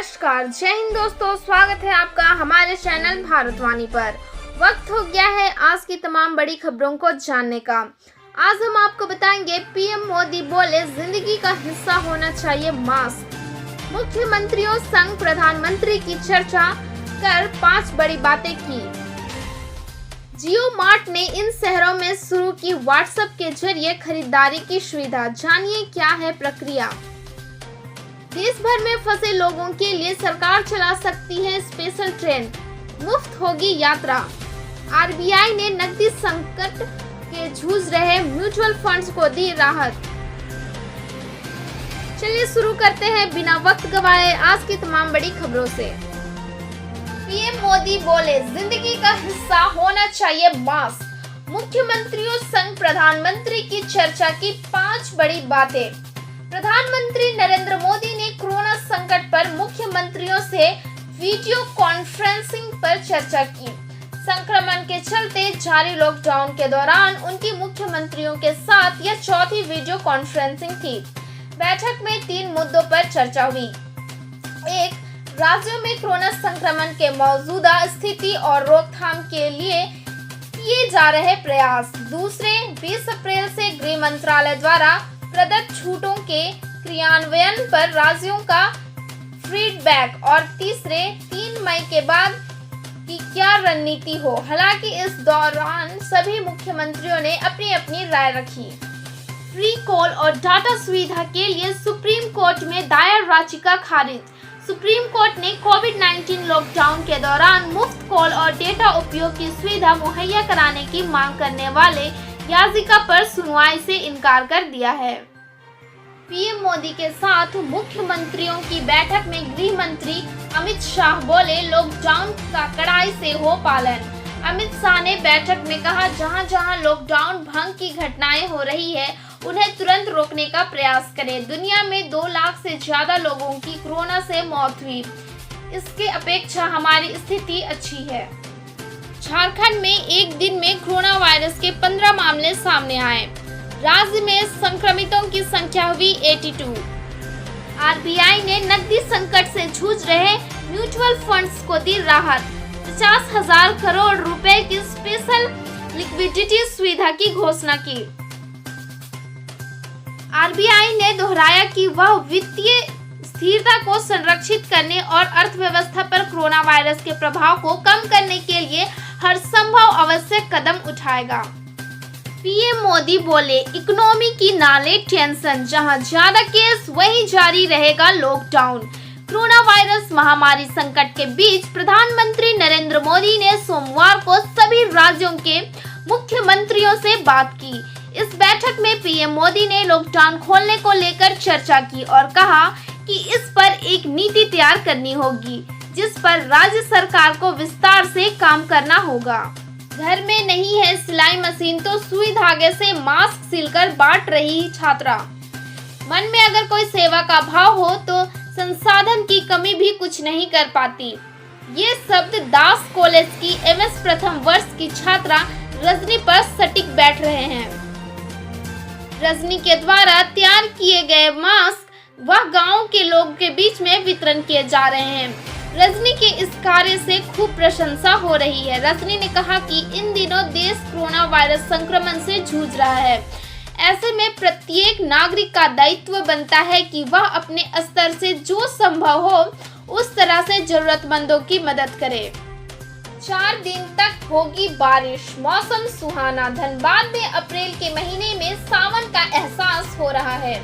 नमस्कार, जय हिंद दोस्तों। स्वागत है आपका हमारे चैनल भारतवाणी पर। वक्त हो गया है आज की तमाम बड़ी खबरों को जानने का। आज हम आपको बताएंगे पीएम मोदी बोले जिंदगी का हिस्सा होना चाहिए मास्क। मुख्यमंत्रियों संग प्रधानमंत्री की चर्चा कर 5 बड़ी बातें की। जियो मार्ट ने इन शहरों में शुरू की व्हाट्सएप के जरिए खरीदारी की सुविधा। जानिए क्या है प्रक्रिया। देश भर में फंसे लोगों के लिए सरकार चला सकती है स्पेशल ट्रेन, मुफ्त होगी यात्रा। आरबीआई ने नकदी संकट के जूझ रहे म्यूचुअल फंड्स को दी राहत। चलिए शुरू करते हैं बिना वक्त गवाए आज की तमाम बड़ी खबरों से। पीएम मोदी बोले जिंदगी का हिस्सा होना चाहिए मास्क। मुख्यमंत्रियों संग प्रधानमंत्री की चर्चा की 5 बड़ी बातें। प्रधानमंत्री नरेंद्र मोदी ने कोरोना संकट पर मुख्यमंत्रियों से वीडियो कॉन्फ्रेंसिंग पर चर्चा की। संक्रमण के चलते जारी लॉकडाउन के दौरान उनकी मुख्यमंत्रियों के साथ यह 4थी वीडियो कॉन्फ्रेंसिंग थी। बैठक में 3 मुद्दों पर चर्चा हुई। 1. राज्यों में कोरोना संक्रमण के मौजूदा स्थिति और रोकथाम के लिए किए जा रहे प्रयास। 20 अप्रैल से गृह मंत्रालय द्वारा प्रदत्त छूटों के क्रियान्वयन पर राज्यों का फीडबैक। और 3 मई के बाद की क्या रणनीति हो। हालांकि इस दौरान सभी मुख्यमंत्रियों ने अपनी अपनी राय रखी। फ्री कॉल और डाटा सुविधा के लिए सुप्रीम कोर्ट में दायर याचिका खारिज। सुप्रीम कोर्ट ने कोविड-19 लॉकडाउन के दौरान मुफ्त कॉल और डेटा उपयोग की सुविधा मुहैया कराने की मांग करने वाले याचिका पर सुनवाई से इनकार कर दिया है। पीएम मोदी के साथ मुख्यमंत्रियों की बैठक में गृह मंत्री अमित शाह बोले लॉकडाउन का कड़ाई से हो पालन। अमित शाह ने बैठक में कहा जहां जहां लॉकडाउन भंग की घटनाएं हो रही है उन्हें तुरंत रोकने का प्रयास करें। दुनिया में 2 लाख से ज्यादा लोगों की कोरोना से मौत हुई। इसके अपेक्षा हमारी स्थिति अच्छी है। झारखंड में एक दिन में कोरोना वायरस के 15 मामले सामने आए। राज्य में संक्रमितों की संख्या हुई 82। आरबीआई ने नकदी संकट से जूझ रहे म्यूचुअल फंड्स को दी राहत। 50,000 करोड़ रुपए की स्पेशल लिक्विडिटी सुविधा की घोषणा की। आरबीआई ने दोहराया कि वह वित्तीय स्थिरता को संरक्षित करने और अर्थव्यवस्था पर कोरोना वायरस के प्रभाव को कम करने के लिए हर संभव आवश्यक कदम उठाएगा। पीएम मोदी बोले इकोनॉमी की नाले टेंशन, जहां ज्यादा केस वहीं जारी रहेगा लॉकडाउन। कोरोना वायरस महामारी संकट के बीच प्रधानमंत्री नरेंद्र मोदी ने सोमवार को सभी राज्यों के मुख्यमंत्रियों से बात की। इस बैठक में पीएम मोदी ने लॉकडाउन खोलने को लेकर चर्चा की और कहा कि इस पर एक नीति तैयार करनी होगी जिस पर राज्य सरकार को विस्तार से काम करना होगा। घर में नहीं है सिलाई मशीन तो सुई धागे से मास्क सिलकर बांट रही छात्रा। मन में अगर कोई सेवा का भाव हो तो संसाधन की कमी भी कुछ नहीं कर पाती। ये शब्द दास कॉलेज की एमएस प्रथम वर्ष की छात्रा रजनी पर सटीक बैठ रहे हैं। रजनी के द्वारा तैयार किए गए मास्क वह गांव के लोगों के बीच में वितरण किए जा रहे हैं। रजनी के इस कार्य से खूब प्रशंसा हो रही है। रजनी ने कहा कि इन दिनों देश कोरोना वायरस संक्रमण से जूझ रहा है। ऐसे में प्रत्येक नागरिक का दायित्व बनता है कि वह अपने स्तर से जो संभव हो उस तरह से जरूरतमंदों की मदद करे। 4 दिन तक होगी बारिश, मौसम सुहाना। धनबाद में अप्रैल के महीने में सावन का एहसास हो रहा है।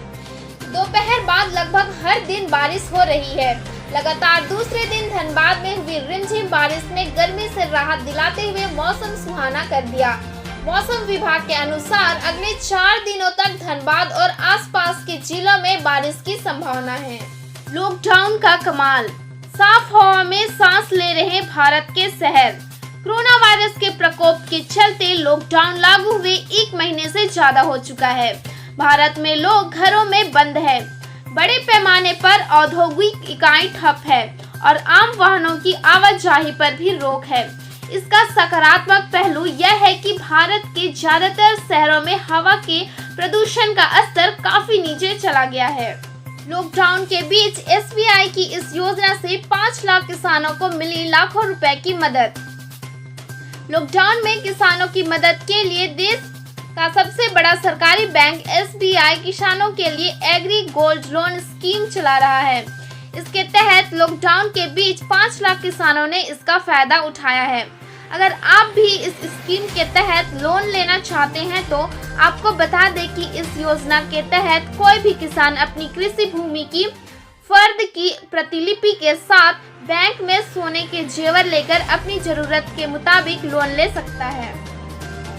दोपहर बाद लगभग हर दिन बारिश हो रही है। लगातार दूसरे दिन धनबाद में हुई रिमझिम बारिश ने गर्मी से राहत दिलाते हुए मौसम सुहाना कर दिया। मौसम विभाग के अनुसार अगले 4 दिनों तक धनबाद और आसपास के जिलों में बारिश की संभावना है। लॉकडाउन का कमाल, साफ हवा में सांस ले रहे भारत के शहर। कोरोना वायरस के प्रकोप के चलते लॉकडाउन लागू हुए 1 महीने से ज्यादा हो चुका है। भारत में लोग घरों में बंद है। बड़े पैमाने पर औद्योगिक इकाई ठप है और आम वाहनों की आवाजाही पर भी रोक है। इसका सकारात्मक पहलू यह है कि भारत के ज्यादातर शहरों में हवा के प्रदूषण का स्तर काफी नीचे चला गया है। लॉकडाउन के बीच एसबीआई की इस योजना से किसानों को मिली लाखों रुपए की मदद। लॉकडाउन में किसानों की मदद के लिए देश का सबसे बड़ा सरकारी बैंक SBI किसानों के लिए एग्री गोल्ड लोन स्कीम चला रहा है। इसके तहत लॉकडाउन के बीच 5 लाख किसानों ने इसका फायदा उठाया है। अगर आप भी इस स्कीम के तहत लोन लेना चाहते हैं तो आपको बता दें कि इस योजना के तहत कोई भी किसान अपनी कृषि भूमि की फर्द की प्रतिलिपि के साथ बैंक में सोने के जेवर लेकर अपनी जरूरत के मुताबिक लोन ले सकता है।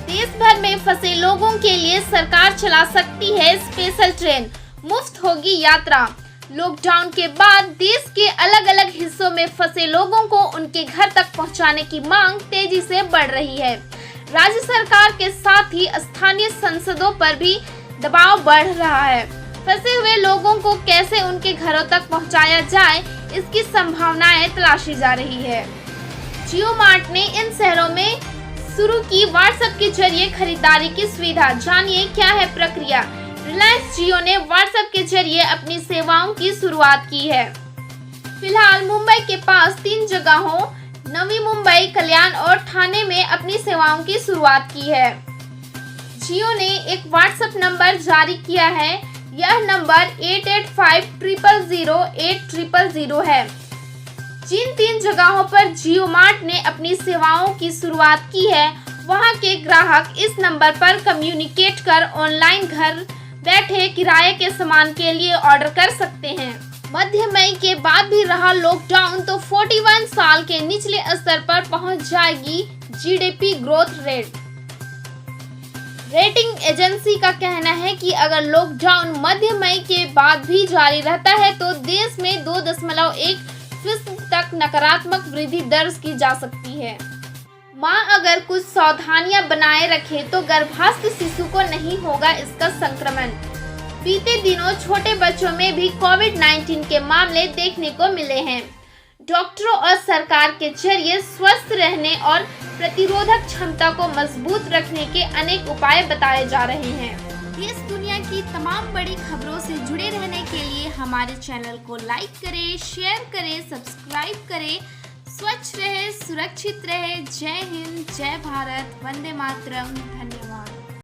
देश भर में फंसे लोगों के लिए सरकार चला सकती है स्पेशल ट्रेन, मुफ्त होगी यात्रा। लॉकडाउन के बाद देश के अलग अलग हिस्सों में फंसे लोगों को उनके घर तक पहुंचाने की मांग तेजी से बढ़ रही है। राज्य सरकार के साथ ही स्थानीय संसदों पर भी दबाव बढ़ रहा है। फंसे हुए लोगों को कैसे उनके घरों तक पहुंचाया जाए, इसकी संभावनाएं तलाशी जा रही है। जियो मार्ट ने इन शहरों में शुरू की व्हाट्सएप के जरिए खरीदारी की सुविधा। जानिए क्या है प्रक्रिया। रिलायंस जियो ने व्हाट्सएप के जरिए अपनी सेवाओं की शुरुआत की है। फिलहाल मुंबई के पास 3 जगहों नवी मुंबई, कल्याण और ठाणे में अपनी सेवाओं की शुरुआत की है। जियो ने एक व्हाट्सएप नंबर जारी किया है। यह नंबर 88500800 है। जिन 3 जगहों पर जियो मार्ट ने अपनी सेवाओं की शुरुआत की है, वहां के ग्राहक इस नंबर पर कम्युनिकेट कर ऑनलाइन घर बैठे किराए के सामान के लिए ऑर्डर कर सकते हैं। मध्य मई के बाद भी रहा लॉकडाउन तो 41 साल के निचले स्तर पर पहुंच जाएगी GDP growth rate. Rating agency का कहना है कि अगर लॉकडाउन मध्य मई के बाद भी जारी रहता है तो देश में 2.1% तक नकारात्मक वृद्धि दर्ज की जा सकती है। मां अगर कुछ सावधानियां बनाए रखे तो गर्भस्थ शिशु को नहीं होगा इसका संक्रमण। बीते दिनों छोटे बच्चों में भी कोविड-19 के मामले देखने को मिले हैं। डॉक्टरों और सरकार के जरिए स्वस्थ रहने और प्रतिरोधक क्षमता को मजबूत रखने के अनेक उपाय बताए जा रहे हैं। देश दुनिया की तमाम बड़ी खबरों से जुड़े रहने के लिए हमारे चैनल को लाइक करें, शेयर करें, सब्सक्राइब करें। स्वच्छ रहे, सुरक्षित रहे। जय हिंद, जय भारत, वंदे मातरम। धन्यवाद।